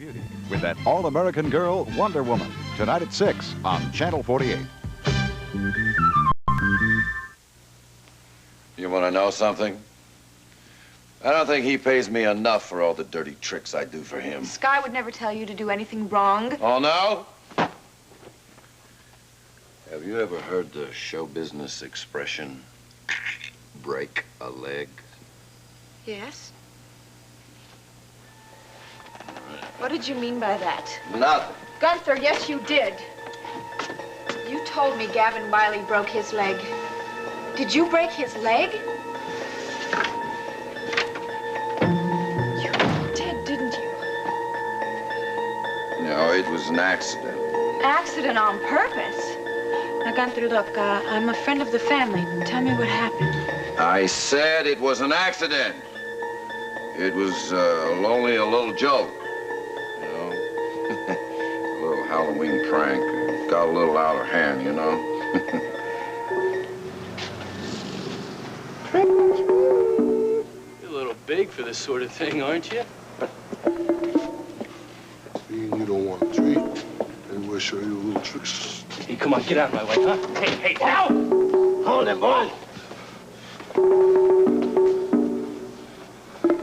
Beauty with that all-American girl, Wonder Woman, tonight at 6 on Channel 48. You want to know something? I don't think he pays me enough for all the dirty tricks I do for him. Sky would never tell you to do anything wrong. Oh, no? Have you ever heard the show business expression, break a leg? Yes. What did you mean by that? Nothing. Gunther, yes, you did. You told me Gavin Wiley broke his leg. Did you break his leg? You did, didn't you? No, it was an accident. Accident on purpose? Now, Gunther, look, I'm a friend of the family. Tell me what happened. I said it was an accident. It was only a little joke. You know? A little Halloween prank. Got a little out of hand, you know? You're a little big for this sort of thing, aren't you? Being you don't want a treat, maybe we'll show you a little tricks. Hey, come on, get out of my way, huh? Hey, now! Hold it, boy!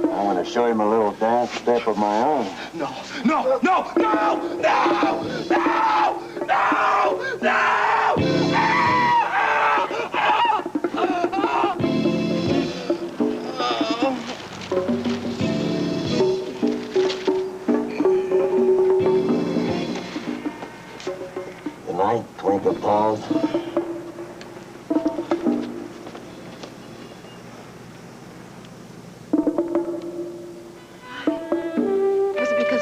I want to show him a little dance step of my own. No! Good night, twinkle toes.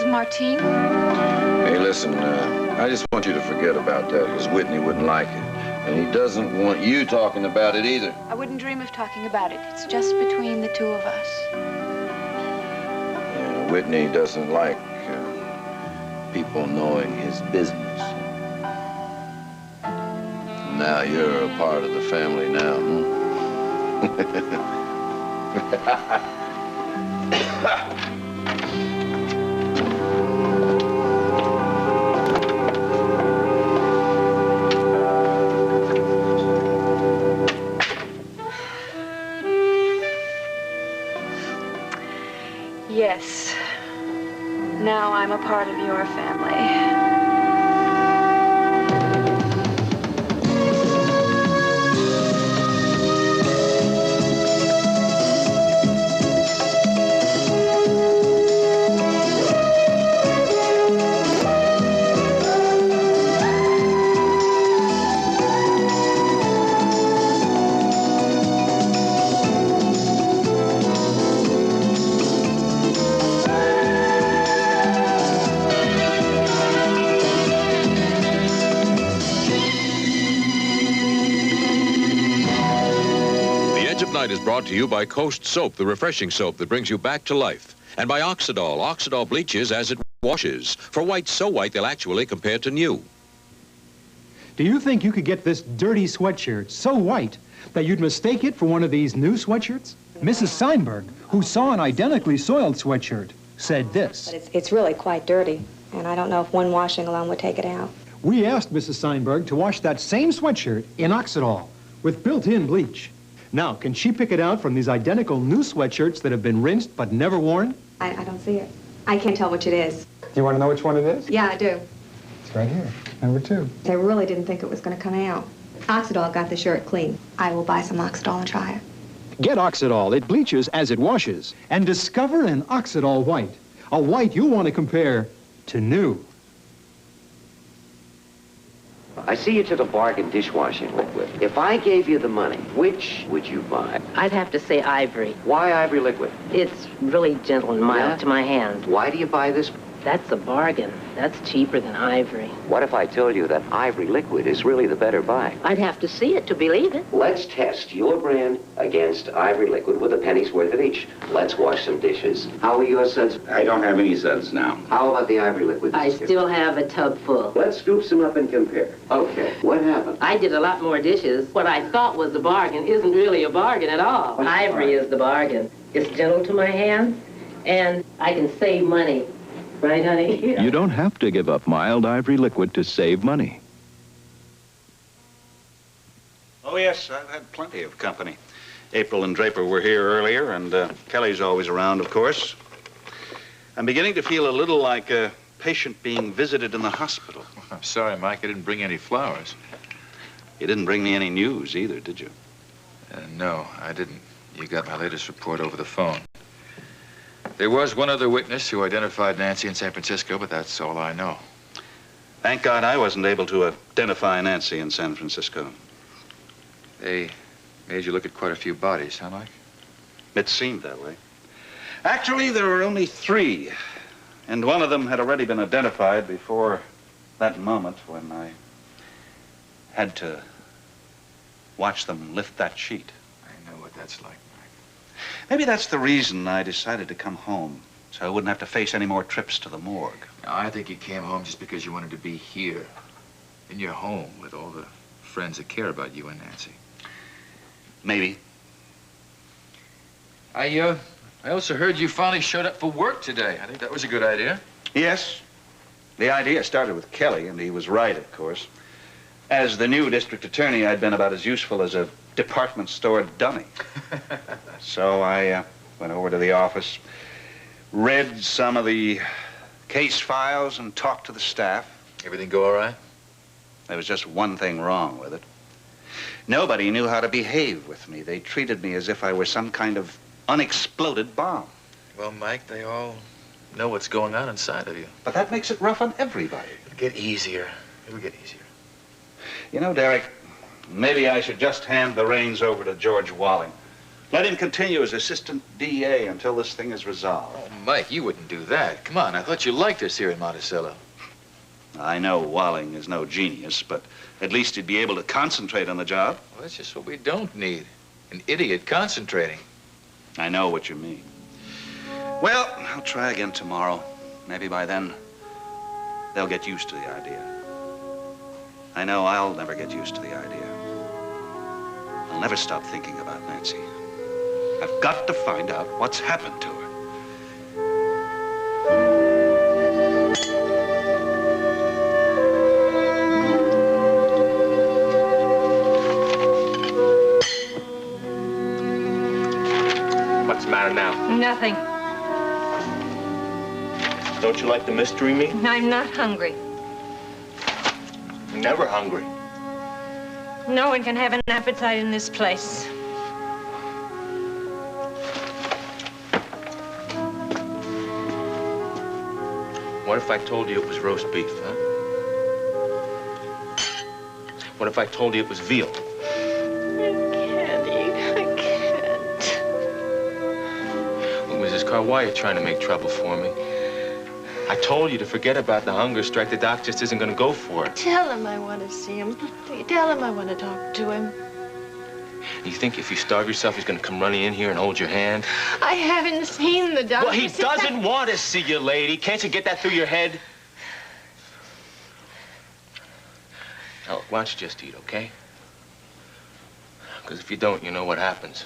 Martine? Hey, listen, I just want you to forget about that, because Whitney wouldn't like it. And he doesn't want you talking about it either. I wouldn't dream of talking about it. It's just between the two of us. Yeah, Whitney doesn't like people knowing his business. Now you're a part of the family now, huh? Yes. Now I'm a part of your family. Is brought to you by Coast Soap, the refreshing soap that brings you back to life. And by Oxidol. Oxidol bleaches as it washes. For whites so white they'll actually compare to new. Do you think you could get this dirty sweatshirt so white that you'd mistake it for one of these new sweatshirts? Mrs. Steinberg, who saw an identically soiled sweatshirt, said this. But it's really quite dirty, and I don't know if one washing alone would take it out. We asked Mrs. Steinberg to wash that same sweatshirt in Oxidol with built-in bleach. Now, can she pick it out from these identical new sweatshirts that have been rinsed but never worn? I don't see it. I can't tell which it is. Do you want to know which one it is? Yeah, I do. It's right here, number 2. They really didn't think it was going to come out. Oxidol got the shirt clean. I will buy some Oxidol and try it. Get Oxidol. It bleaches as it washes. And discover an Oxidol white. A white you'll want to compare to new. I see you took a bargain dishwashing liquid. If I gave you the money, which would you buy? I'd have to say ivory. Why ivory liquid? It's really gentle and mild to my hand. Why do you buy this? That's a bargain. That's cheaper than ivory. What if I told you that ivory liquid is really the better buy? I'd have to see it to believe it. Let's test your brand against ivory liquid with a penny's worth of each. Let's wash some dishes. How are your suds? I don't have any suds now. How about the ivory liquid? I still have a tub full. Let's scoop some up and compare. Okay, what happened? I did a lot more dishes. What I thought was a bargain isn't really a bargain at all. What's ivory is the bargain. It's gentle to my hand, and I can save money. Right, honey? You don't have to give up mild ivory liquid to save money. Oh, yes, I've had plenty of company. April and Draper were here earlier, and Kelly's always around, of course. I'm beginning to feel a little like a patient being visited in the hospital. Well, I'm sorry, Mike. I didn't bring any flowers. You didn't bring me any news either, did you? No, I didn't. You got my latest report over the phone. There was one other witness who identified Nancy in San Francisco, but that's all I know. Thank God I wasn't able to identify Nancy in San Francisco. They made you look at quite a few bodies, huh, Mike? It seemed that way. Actually, there were only 3, and one of them had already been identified before that moment when I had to watch them lift that sheet. I know what that's like, Mike. Maybe that's the reason I decided to come home, so I wouldn't have to face any more trips to the morgue. No, I think you came home just because you wanted to be here, in your home, with all the friends that care about you and Nancy. Maybe. I also heard you finally showed up for work today. I think that was a good idea. Yes. The idea started with Kelly, and he was right, of course. As the new district attorney, I'd been about as useful as a department store dummy. So I went over to the office, read some of the case files, and talked to the staff. Everything go all right? There was just one thing wrong with it. Nobody knew how to behave with me. They treated me as if I were some kind of unexploded bomb. Well, Mike, they all know what's going on inside of you. But that makes it rough on everybody. It'll get easier. It'll get easier. You know, Derek, maybe I should just hand the reins over to George Walling. Let him continue as assistant DA until this thing is resolved. Oh, Mike, you wouldn't do that. Come on, I thought you liked us here in Monticello. I know Walling is no genius, but at least he'd be able to concentrate on the job. Well, that's just what we don't need. An idiot concentrating. I know what you mean. Well, I'll try again tomorrow. Maybe by then, they'll get used to the idea. I know I'll never get used to the idea. I'll never stop thinking about Nancy. I've got to find out what's happened to her. What's the matter now? Nothing. Don't you like the mystery meat? I'm not hungry. You're never hungry. No one can have an appetite in this place. What if I told you it was roast beef, huh? What if I told you it was veal? Mrs. Carr, why are you trying to make trouble for me? I told you to forget about the hunger strike. The doc just isn't going to go for it. Tell him I want to see him. Tell him I want to talk to him. You think if you starve yourself, he's going to come running in here and hold your hand? I haven't seen the doctor. Well, he doesn't want to see you, lady. Can't you get that through your head? Now, why don't you just eat, okay? Because if you don't, you know what happens.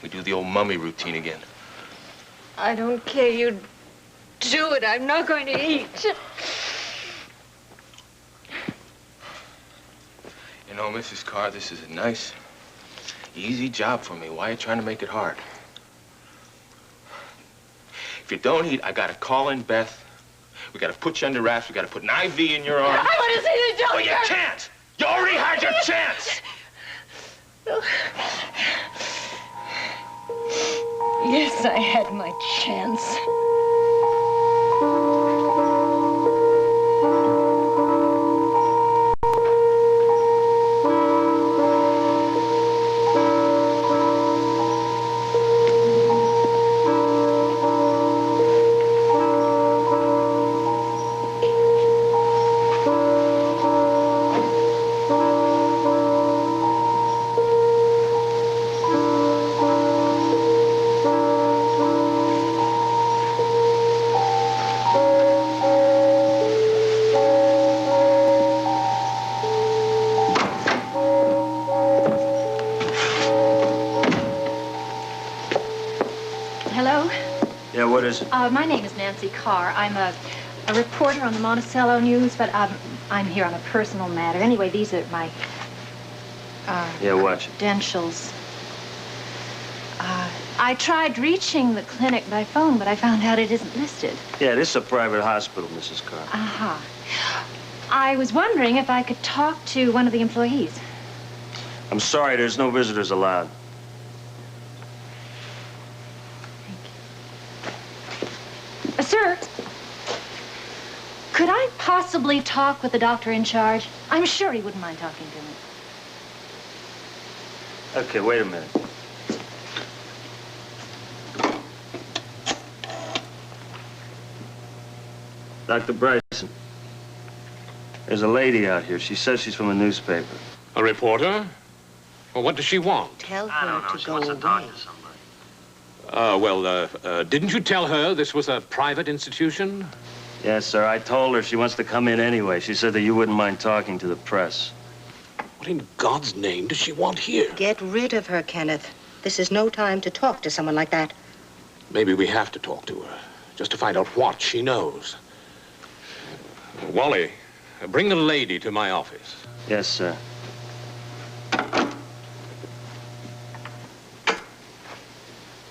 We do the old mummy routine again. I don't care. You do it. I'm not going to eat. You know, Mrs. Carr, this is a nice, easy job for me. Why are you trying to make it hard? If you don't eat, I gotta call in Beth. We gotta put you under wraps. We gotta put an IV in your arm. I want to see the doctor. Oh, you can't! You already had your chance! Yes, I had my chance. is? My name is Nancy Carr. I'm a reporter on the Monticello News, but I'm here on a personal matter. Anyway, these are my Yeah, watch. credentials. I tried reaching the clinic by phone, but I found out it isn't listed. Yeah, this is a private hospital, Mrs. Carr. Uh-huh. I was wondering if I could talk to one of the employees. I'm sorry, there's no visitors allowed. Sir, could I possibly talk with the doctor in charge? I'm sure he wouldn't mind talking to me. Okay, wait a minute. Dr. Bryson, there's a lady out here. She says she's from a newspaper. A reporter? Well, what does she want? Tell her to go away. Didn't you tell her this was a private institution? Yes, sir. I told her she wants to come in anyway. She said that you wouldn't mind talking to the press. What in God's name does she want here? Get rid of her, Kenneth. This is no time to talk to someone like that. Maybe we have to talk to her, just to find out what she knows. Wally, bring the lady to my office. Yes, sir.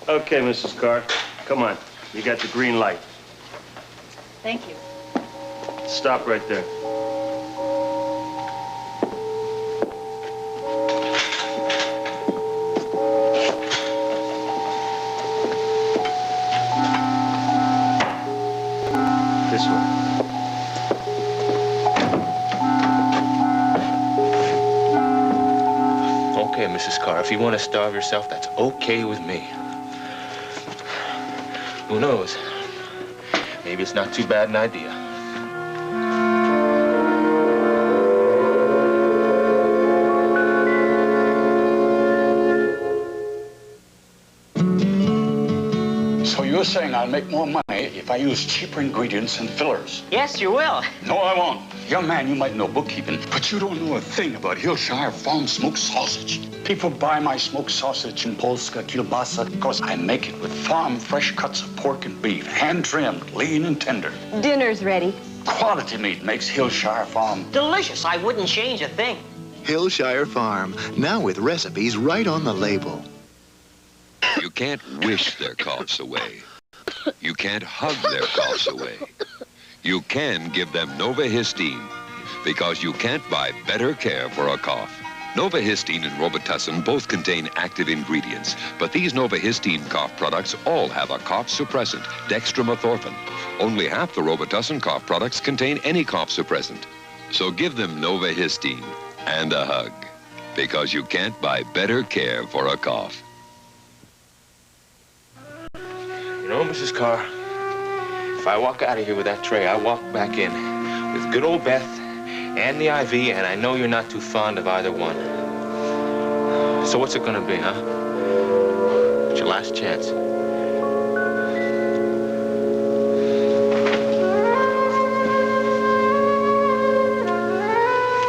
Okay, Mrs. Carr. Come on. You got the green light. Thank you. Stop right there. This way. Okay, Mrs. Carr, if you want to starve yourself, that's okay with me. Who knows? Maybe it's not too bad an idea. So you're saying I'll make more money if I use cheaper ingredients and fillers? Yes, you will. No, I won't. Young man, you might know bookkeeping, but you don't know a thing about Hillshire Farm smoked sausage. People buy my smoked sausage in Polska kielbasa because I make it with farm fresh cuts of pork and beef, hand-trimmed, lean and tender. Dinner's ready. Quality meat makes Hillshire Farm. Delicious. I wouldn't change a thing. Hillshire Farm, now with recipes right on the label. You can't wish their coughs away. You can't hug their coughs away. You can give them Novahistine, because you can't buy better care for a cough. Novahistine and Robitussin both contain active ingredients, but these Novahistine cough products all have a cough suppressant, dextromethorphan. Only half the Robitussin cough products contain any cough suppressant. So give them Novahistine and a hug, because you can't buy better care for a cough. You know, Mrs. Carr, if I walk out of here with that tray, I walk back in with good old Beth and the IV, and I know you're not too fond of either one. So what's it gonna be, huh? It's your last chance.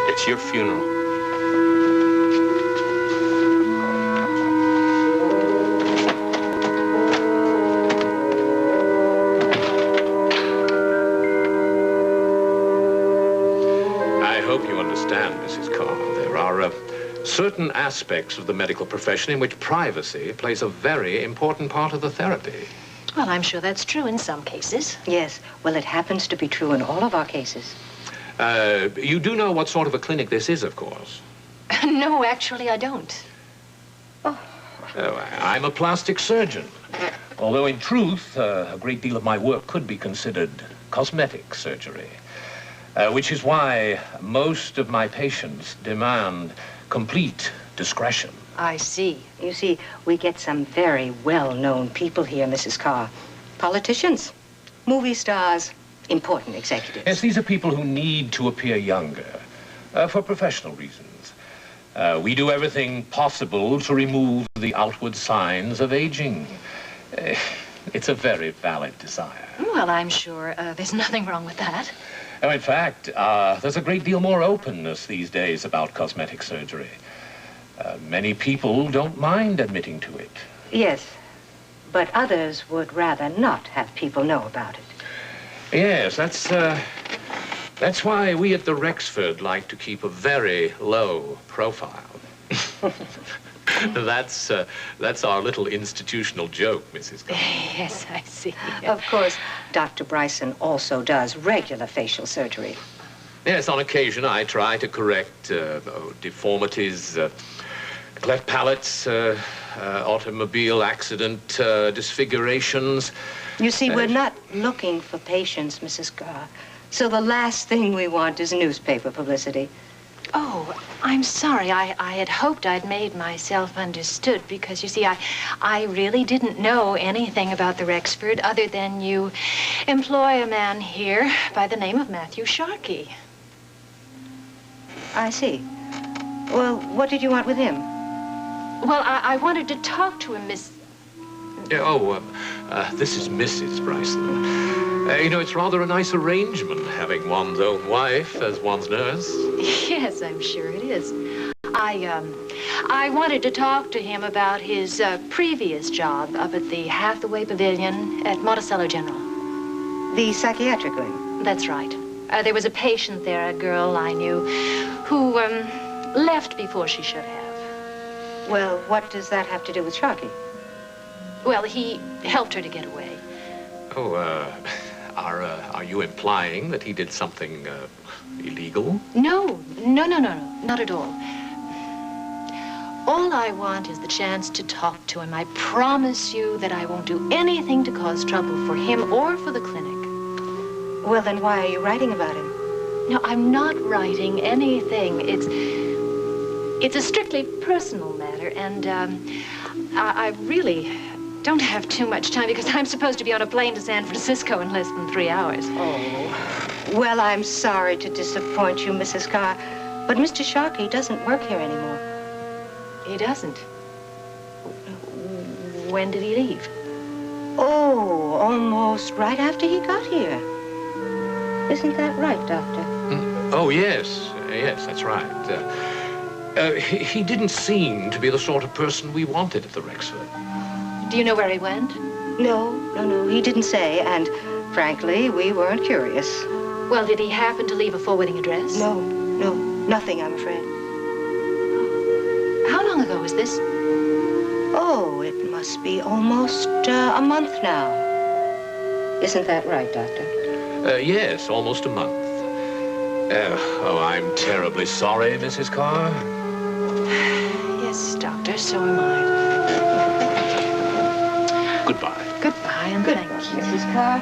It's your funeral. Mrs. Carr, there are certain aspects of the medical profession in which privacy plays a very important part of the therapy. Well, I'm sure that's true in some cases. Yes. Well, it happens to be true in all of our cases. You do know what sort of a clinic this is, of course. No, actually, I don't. I'm a plastic surgeon. Although, in truth, a great deal of my work could be considered cosmetic surgery. Which is why most of my patients demand complete discretion. I see. You see, we get some very well-known people here, Mrs. Carr. Politicians, movie stars, important executives. Yes, these are people who need to appear younger for professional reasons. We do everything possible to remove the outward signs of aging. It's a very valid desire. Well, I'm sure there's nothing wrong with that. Oh, in fact, there's a great deal more openness these days about cosmetic surgery. Many people don't mind admitting to it. Yes, But others would rather not have people know about it. Yes, that's why we at the Rexford like to keep a very low profile. That's our little institutional joke, Mrs. Carr. Yes, I see. Of course, Dr. Bryson also does regular facial surgery. Yes, on occasion I try to correct deformities, cleft palates, automobile accident, disfigurations. You see, we're not looking for patients, Mrs. Carr. So the last thing we want is newspaper publicity. Oh, I'm sorry. I had hoped I'd made myself understood because, you see, I really didn't know anything about the Rexford other than you employ a man here by the name of Matthew Sharkey. I see. Well, what did you want with him? Well, I wanted to talk to him, Miss... This is Mrs. Bryson. You know, it's rather a nice arrangement having one's own wife as one's nurse. Yes, I'm sure it is. I wanted to talk to him about his previous job up at the Hathaway Pavilion at Monticello General. The psychiatric wing? That's right. There was a patient there, a girl I knew, who left before she should have. Well, what does that have to do with Sharkey? Well, he helped her to get away. Oh, are you implying that he did something illegal? No, not at all. All I want is the chance to talk to him. I promise you that I won't do anything to cause trouble for him or for the clinic. Well, then why are you writing about him? No, I'm not writing anything. It's a strictly personal matter, and I really don't have too much time because I'm supposed to be on a plane to San Francisco in less than 3 hours. Oh. Well, I'm sorry to disappoint you, Mrs. Carr, but Mr. Sharkey doesn't work here anymore. He doesn't? When did he leave? Oh, almost right after he got here. Isn't that right, Doctor? Oh, yes. Yes, that's right. He didn't seem to be the sort of person we wanted at the Rexford. Do you know where he went? No, he didn't say, and frankly, we weren't curious. Well, did he happen to leave a forwarding address? No, nothing, I'm afraid. How long ago was this? Oh, it must be almost a month now. Isn't that right, Doctor? Yes, almost a month. Oh, I'm terribly sorry, Mrs. Carr. Yes, Doctor, so am I. Goodbye. Goodbye, and thank you. Mrs. Carr.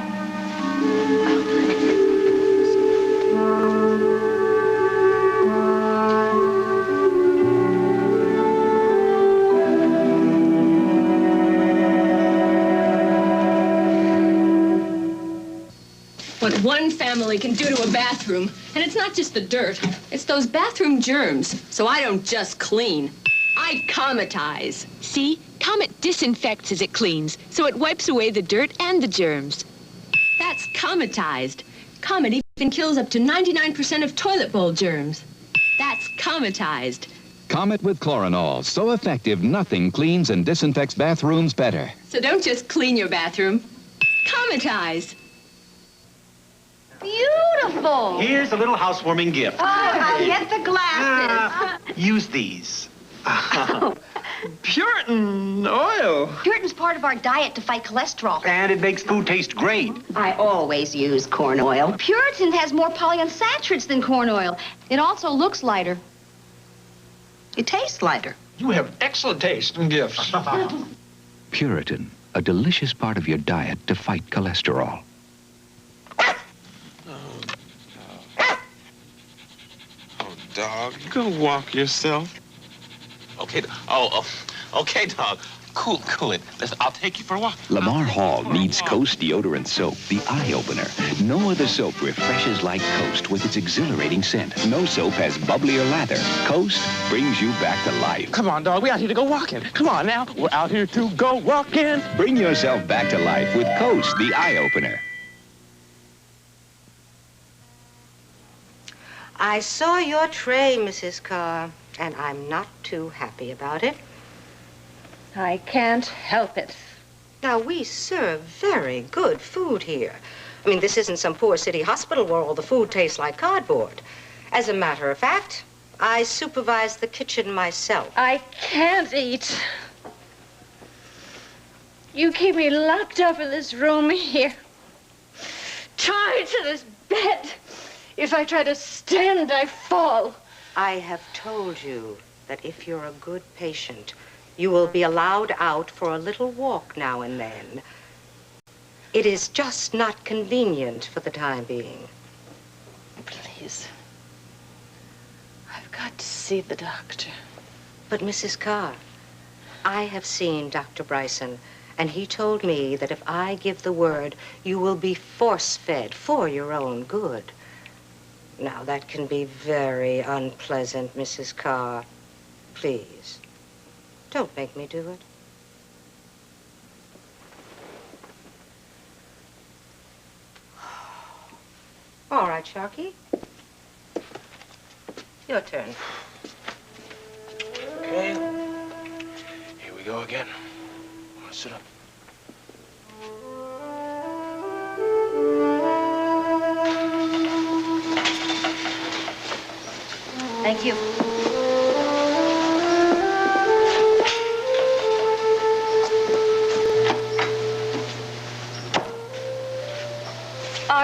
What one family can do to a bathroom, and it's not just the dirt, it's those bathroom germs. So I don't just clean, I cometize. See? Comet disinfects as it cleans, so it wipes away the dirt and the germs. That's cometized. Comet even kills up to 99% of toilet bowl germs. That's cometized. Comet with chlorinol, so effective nothing cleans and disinfects bathrooms better. So don't just clean your bathroom, cometize. Beautiful. Here's a little housewarming gift. Oh, I'll get the glasses. Use these. Puritan oil. Puritan's part of our diet to fight cholesterol. And it makes food taste great. I always use corn oil. Puritan has more polyunsaturates than corn oil. It also looks lighter. It tastes lighter. You have excellent taste in gifts. Puritan, a delicious part of your diet to fight cholesterol. Dog, go walk yourself. Okay. Okay, dog. Cool it. Listen, I'll take you for a walk. Lamar Hall needs Coast deodorant soap, the eye-opener. No other soap refreshes like Coast with its exhilarating scent. No soap has bubblier lather. Coast brings you back to life. Come on, dog. We're out here to go walking. Come on now. We're out here to go walking. Bring yourself back to life with Coast, the eye-opener. I saw your tray, Mrs. Carr, and I'm not too happy about it. I can't help it. Now, we serve very good food here. I mean, this isn't some poor city hospital where all the food tastes like cardboard. As a matter of fact, I supervise the kitchen myself. I can't eat. You keep me locked up in this room here, tied to this bed. If I try to stand, I fall. I have told you that if you're a good patient, you will be allowed out for a little walk now and then. It is just not convenient for the time being. Please. I've got to see the doctor. But, Mrs. Carr, I have seen Dr. Bryson, and he told me that if I give the word, you will be force-fed for your own good. Now, that can be very unpleasant, Mrs. Carr. Please, don't make me do it. All right, Sharkey. Your turn. Okay. Here we go again. Sit up. Thank you.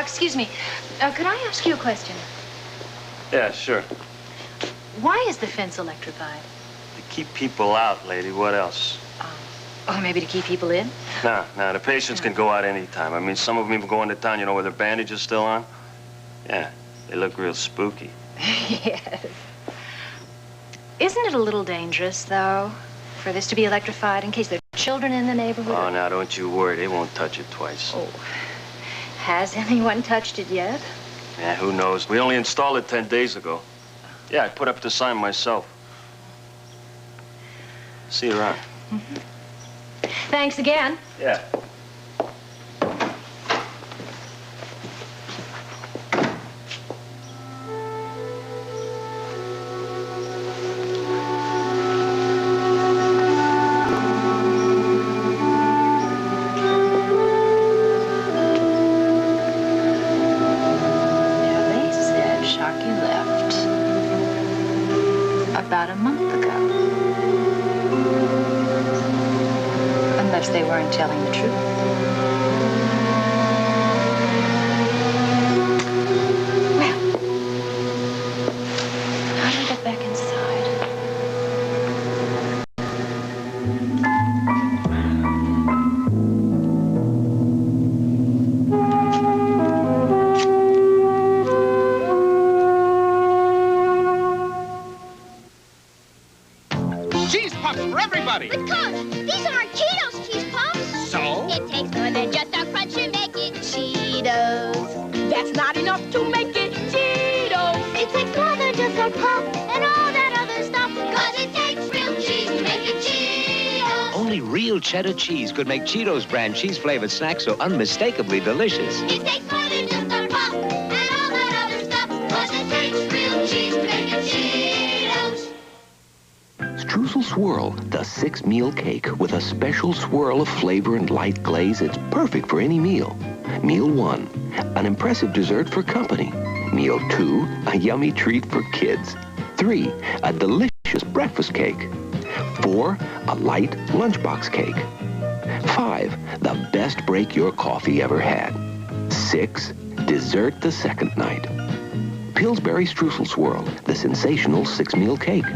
Excuse me. Could I ask you a question? Yeah, sure. Why is the fence electrified? To keep people out, lady. What else? Or maybe to keep people in? No, the patients can go out anytime. I mean, some of them even go into town, you know, with their bandages still on. Yeah, they look real spooky. Yes. Isn't it a little dangerous, though, for this to be electrified in case there are children in the neighborhood? Oh, now, don't you worry. They won't touch it twice. Oh. Has anyone touched it yet? Yeah, who knows? We only installed it 10 days ago. Yeah, I put up the sign myself. See you around. Mm-hmm. Thanks again. Yeah. About a month ago. Unless they weren't telling the truth. Well, how do we get back inside? Cheese puffs for everybody! But Coach, these aren't Cheetos cheese puffs! So? It takes more than just a crunch to make it Cheetos. That's not enough to make it Cheetos. It takes more than just a puff and all that other stuff. Cause it takes real cheese to make it Cheetos. Only real cheddar cheese could make Cheetos brand cheese-flavored snacks so unmistakably delicious. It takes more than just a puff and all that other stuff. Cause it takes real cheese to make it Cheetos. Streusel Swirl, the 6-meal cake with a special swirl of flavor and light glaze. It's perfect for any meal. Meal 1, an impressive dessert for company. Meal 2, a yummy treat for kids. 3, a delicious breakfast cake. 4, a light lunchbox cake. 5, the best break your coffee ever had. 6, dessert the second night. Pillsbury Streusel Swirl, the sensational 6-meal cake.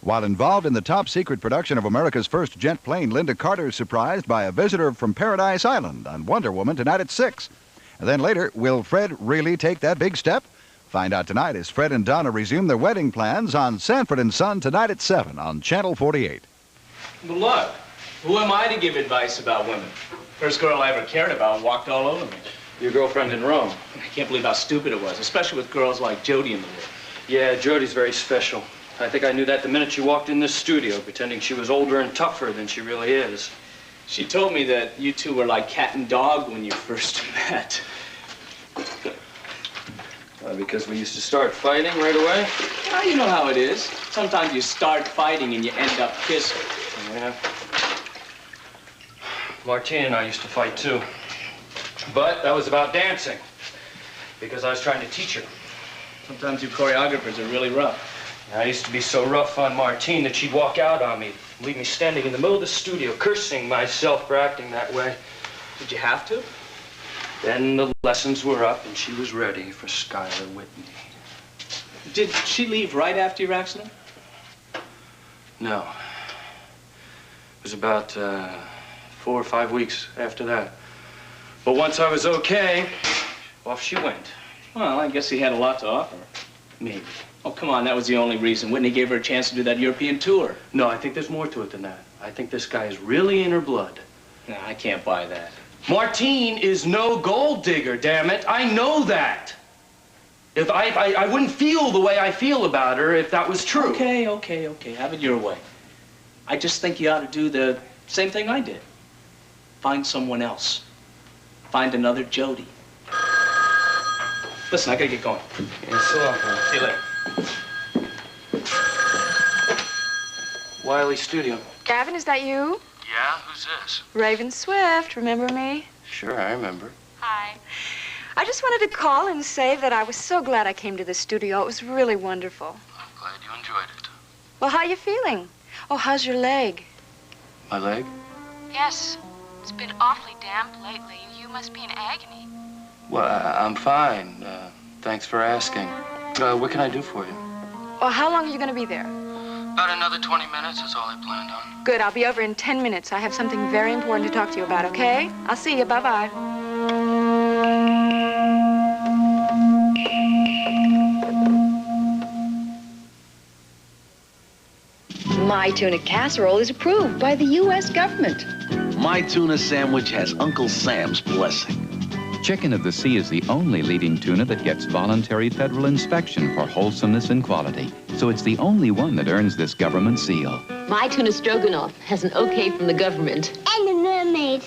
While involved in the top-secret production of America's first jet plane, Linda Carter is surprised by a visitor from Paradise Island on Wonder Woman tonight at 6. And then later, will Fred really take that big step? Find out tonight as Fred and Donna resume their wedding plans on Sanford & Son tonight at 7 on Channel 48. Well, look, who am I to give advice about women? First girl I ever cared about walked all over me. Your girlfriend in Rome. I can't believe how stupid it was, especially with girls like Jody in the world. Yeah, Jody's very special. I think I knew that the minute she walked in this studio, pretending she was older and tougher than she really is. She told me that you two were like cat and dog when you first met. Because we used to start fighting right away? Well, you know how it is. Sometimes you start fighting and you end up kissing. Yeah. Martine and I used to fight, too. But that was about dancing. Because I was trying to teach her. Sometimes you choreographers are really rough. I used to be so rough on Martine that she'd walk out on me, leave me standing in the middle of the studio, cursing myself for acting that way. Did you have to? Then the lessons were up and she was ready for Skylar Whitney. Did she leave right after your accident? No. It was about 4 or 5 weeks after that. But once I was okay, off she went. Well, I guess he had a lot to offer. Maybe. Oh, come on, that was the only reason. Whitney gave her a chance to do that European tour. No, I think there's more to it than that. I think this guy is really in her blood. No, I can't buy that. Martine is no gold digger, damn it. I know that. If I wouldn't feel the way I feel about her if that was true. Okay. Have it your way. I just think you ought to do the same thing I did. Find someone else. Find another Jody. Listen, I gotta get going. Yeah, so long. See you later. Wiley Studio. Gavin, is that you? Yeah, who's this? Raven Swift, remember me? Sure, I remember. Hi. I just wanted to call and say that I was so glad I came to the studio. It was really wonderful. I'm glad you enjoyed it. Well, how are you feeling? Oh, how's your leg? My leg? Yes. It's been awfully damp lately. You must be in agony. Well, I'm fine. Thanks for asking. What can I do for you? Well, how long are you going to be there? About another 20 minutes is all I planned on. Good. I'll be over in 10 minutes. I have something very important to talk to you about, okay? I'll see you. Bye-bye. My tuna casserole is approved by the U.S. government. My tuna sandwich has Uncle Sam's blessing. Chicken of the Sea is the only leading tuna that gets voluntary federal inspection for wholesomeness and quality. So it's the only one that earns this government seal. My tuna stroganoff has an okay from the government. And the mermaid.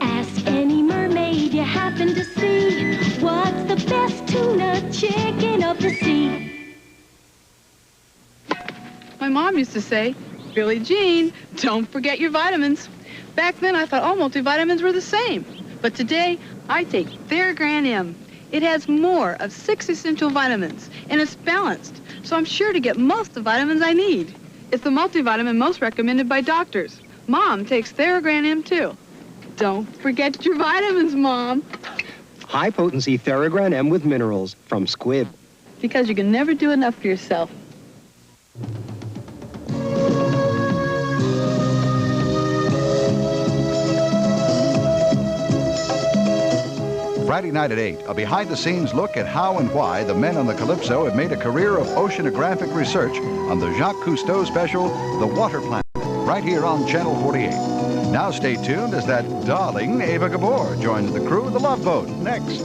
Ask any mermaid you happen to see. What's the best tuna chicken of the sea? My mom used to say, Billie Jean, don't forget your vitamins. Back then, I thought all multivitamins were the same. But today, I take Theragram M. It has more of 6 essential vitamins, and it's balanced, so I'm sure to get most of the vitamins I need. It's the multivitamin most recommended by doctors. Mom takes Theragram M, too. Don't forget your vitamins, Mom. High-potency Theragram M with minerals from squid. Because you can never do enough for yourself. Friday night at 8, a behind-the-scenes look at how and why the men on the Calypso have made a career of oceanographic research on the Jacques Cousteau special, The Water Planet, right here on Channel 48. Now stay tuned as that darling Ava Gabor joins the crew of the Love Boat next.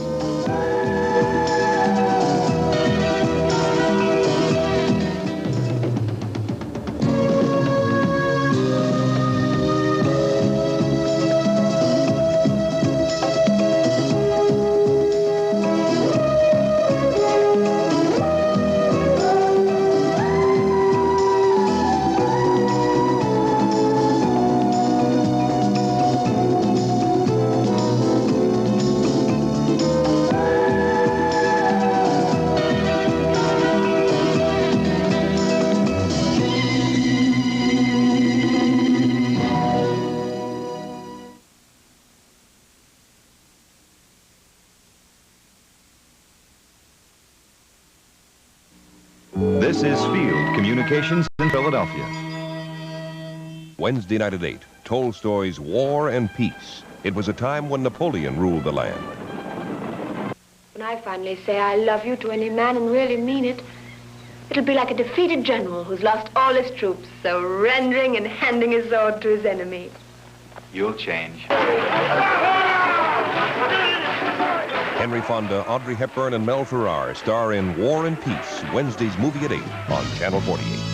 This is Field Communications in Philadelphia. Wednesday night at 8, Tolstoy's War and Peace. It was a time when Napoleon ruled the land. When I finally say I love you to any man and really mean it, it'll be like a defeated general who's lost all his troops, surrendering and handing his sword to his enemy. You'll change. Henry Fonda, Audrey Hepburn, and Mel Ferrar star in War and Peace, Wednesdays movie at 8 on Channel 48.